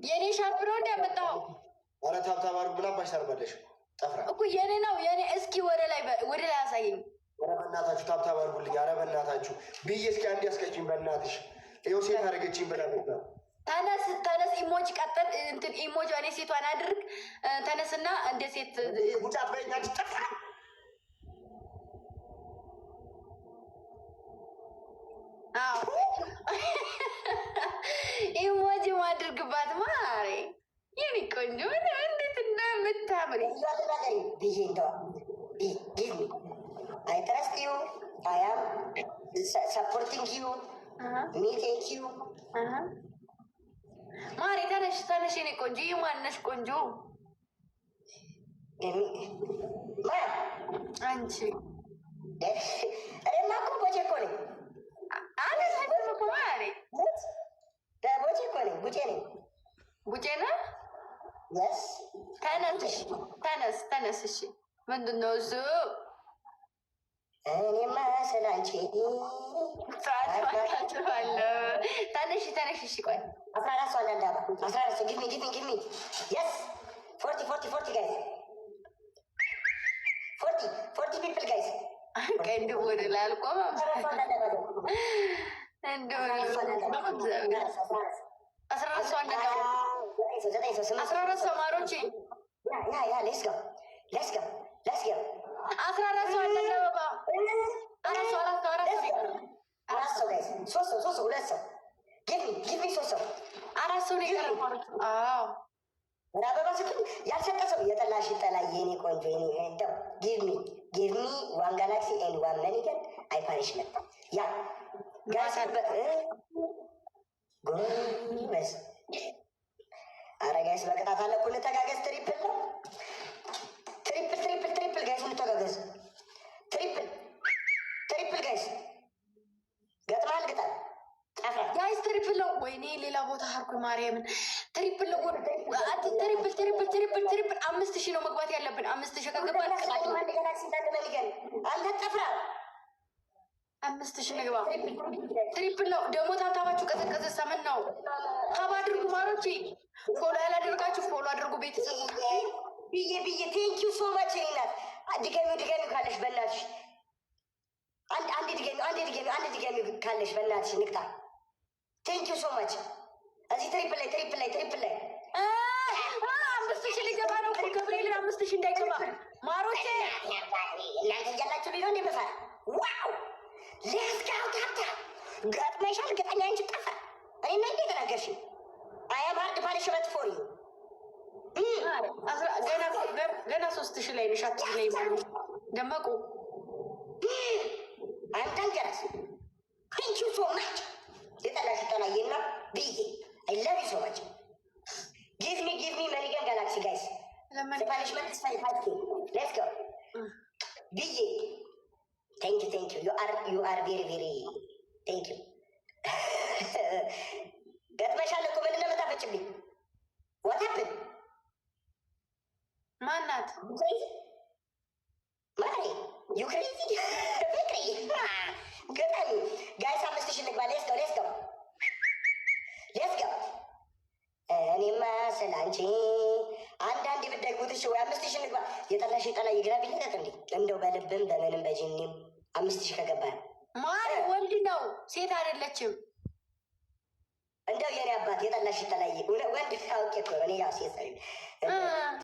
የኔ ሻርፕ ነው እንደመጣው ኧረ ታብታብ አድርጉ ብላ ባሽ ታርባለሽ ጠፍራ እኮ የኔ ነው የኔ። እስኪ ወደ ላይ አሳየኝ። ኧረ በእናታችሁ ታብታብ አድርጉልኝ። ኧረ በእናታችሁ ብዬ እስኪ አንድ ያስቀጭኝ በእናትሽ። ይኸው ሴት አደረገችኝ ብላ ነበር። ተነስ ኢሞጅ ቀጥል እንትን ኢሞጅ እኔ ሴቷን አድርግ ተነስና እንደ ሴት ጉጫት በእኛች ጠፍራ ኢሞጂ ማድርግባት ማሬ የኔ ቆንጆ እንዴት እንደምታምሪ ብዬ እንደው አይ ትረስት ዩ አይ አም ሰፖርቲንግ ዩ ሚ ቴንክ ዩ ማሬ ተነሽ የኔ ቆንጆ የማነሽ ቆንጆ አንቺ እኔማ እኮ ቦቼ እኮ ነኝ። ማሬ ቦቼ እኮ ነኝ። ቡጬ ነኝ። ቡጬ ነህ? ተነስ። እሺ ምንድን ነው እሱ? እኔማ ስላንቺ ተነሽ። እሺ ቆይ 14 ሰው አንዳንድ 14 ሰው ጊቭ ሚ የስ 40 ጋይስ 40 ፒፕል ጋይስ እንዲሁ ወደ ላይ አልቆመም። እንዲሁ 14 ሰው አንዳንድ 14 ሰው ማሮቼ ሌትስ ጎ 14 ሰው አንዳንድ አበባ 4 ሰው ጋይስ 3 ሰው 2 ሰው ጊቭ ሚ 3 ሰው 4 ሰው ነው የቀረው ማለት ነው። አዎ አበባ ስትል ያልሰጠ ሰው የጠላሽ ጠላይ የኔ ቆንጆ የኔ እንደው ጊቭ ሚ ዋን ጋላክሲ ኤንድ ዋን መኒገን አይ ፓኒሽመንት ያ ጋይስ ጎበዝ። ኧረ ጋይስ በቅጣት አለ እኮ እንተጋገዝ። ትሪፕል ጋይስ እንተጋገዝ። ትሪፕል ጋይስ ገጥማል ግጣል ጠፍራ ጋይስ ትሪፕል ነው። ወይኔ ሌላ ቦታ ሀርኩ ማርያምን ትሪፕል ነው። ትሪፕል 5000 ነው መግባት ያለብን። 5000 ከገባ አንተ ጠፍራ 5000 ንግባ። ትሪፕል ነው ደግሞ ታብታባችሁ ቀዘቀዘ። ሰምን ነው ታብ አድርጉ ማሮቼ። ፎሎ ያላደርጋችሁ ፎሎ አድርጉ ቤተሰቡ ብዬ ቴንክ ዩ ሶ ማች ይናት ድገሚ ካለሽ በእናትሽ አንድ ድገሚ ካለሽ በእናትሽ ንቅጣ። ቴንክ ዩ ሶ ማች እዚህ ትሪፕል ላይ 5000 ሊገባ ነው። ገብርኤልን 5000 እንዳይገባ ማሮቼ እናንተ እያላችሁ ሊሆን እንደምፈራ ዋው ሌስካው ታታ ገጥመሻል። ገጠኛ አንቺ ጠፋ እኔ እንዴ ተናገርሽ? አያም ሃርድ ፓኒሽመንት ፎር ዩ ገና 3000 ላይ ነሽ። ላይ ማለት ደመቁ አንተን ገረስ ቴንክ ዩ ሶ ማች የጠላሽ ጠላዬና ብዬ አይ ላቭ ዩ ሶ ማች ጊቭ ሚ መኒገን ጋላክሲ ጋይስ ፓኒሽመንት is 5k let's go ብዬ thank you you are very thank you ገጥመሻል እኮ ምንድን ነው የምታፈጭብኝ? what happened ማናት ማሪ you crazy ፍቅሪ ገጣሚ ጋይስ 5000 ንግባ። let's go እኔማ ስላንቺ አንዳንድ ብትደግሙት እሺ ወይ 5000 ንግባ። የጠላሽ ጠላ ይግራብኝነት እንዴ እንደው በልብም በምንም በጂኒም 5000 ከገባ ማሪ ወንድ ነው ሴት አይደለችም። እንደው የኔ አባት የጠላሽ ጠላ ወንድ አውቄ እኮ እኔ ያው ሴት